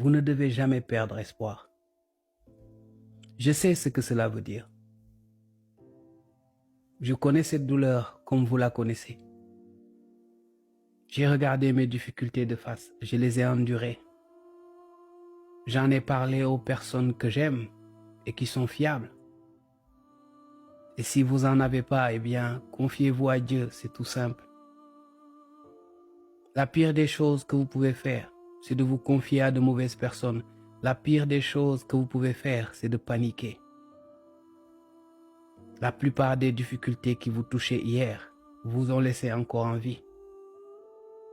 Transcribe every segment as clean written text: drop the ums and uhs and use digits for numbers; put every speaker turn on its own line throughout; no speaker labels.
Vous ne devez jamais perdre espoir. Je sais ce que cela veut dire. Je connais cette douleur comme vous la connaissez. J'ai regardé mes difficultés de face, je les ai endurées. J'en ai parlé aux personnes que j'aime et qui sont fiables. Et si vous n'en avez pas, eh bien, confiez-vous à Dieu, c'est tout simple. La pire des choses que vous pouvez faire, c'est de vous confier à de mauvaises personnes. La pire des choses que vous pouvez faire, c'est de paniquer. La plupart des difficultés qui vous touchaient hier vous ont laissé encore en vie.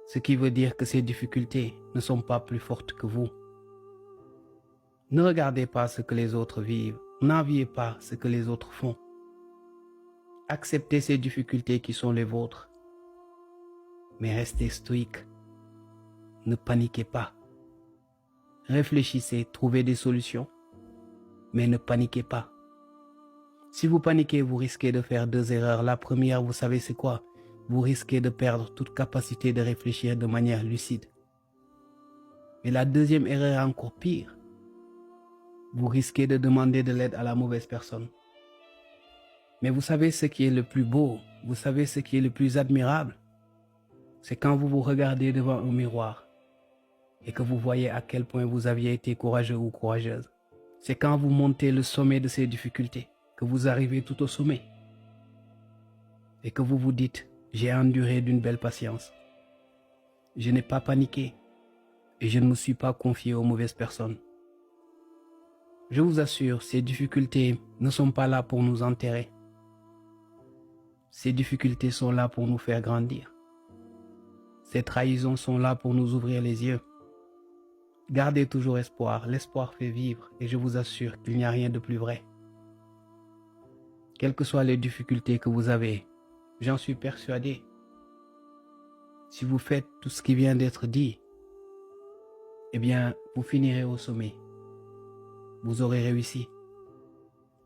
Ce qui veut dire que ces difficultés ne sont pas plus fortes que vous. Ne regardez pas ce que les autres vivent, n'enviez pas ce que les autres font. Acceptez ces difficultés qui sont les vôtres, mais restez stoïque. Ne paniquez pas. Réfléchissez, trouvez des solutions, mais ne paniquez pas. Si vous paniquez, vous risquez de faire deux erreurs. La première, vous savez c'est quoi? Vous risquez de perdre toute capacité de réfléchir de manière lucide. Mais la deuxième erreur est encore pire. Vous risquez de demander de l'aide à la mauvaise personne. Mais vous savez ce qui est le plus beau, vous savez ce qui est le plus admirable, c'est quand vous vous regardez devant un miroir et que vous voyez à quel point vous aviez été courageux ou courageuse. C'est quand vous montez le sommet de ces difficultés, que vous arrivez tout au sommet et que vous vous dites, j'ai enduré d'une belle patience. Je n'ai pas paniqué et je ne me suis pas confié aux mauvaises personnes. Je vous assure, ces difficultés ne sont pas là pour nous enterrer. Ces difficultés sont là pour nous faire grandir. Ces trahisons sont là pour nous ouvrir les yeux. Gardez toujours espoir, l'espoir fait vivre et je vous assure qu'il n'y a rien de plus vrai. Quelles que soient les difficultés que vous avez, j'en suis persuadé. Si vous faites tout ce qui vient d'être dit, eh bien, vous finirez au sommet. Vous aurez réussi.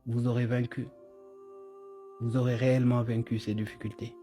Vous aurez vaincu. Vous aurez réellement vaincu ces difficultés.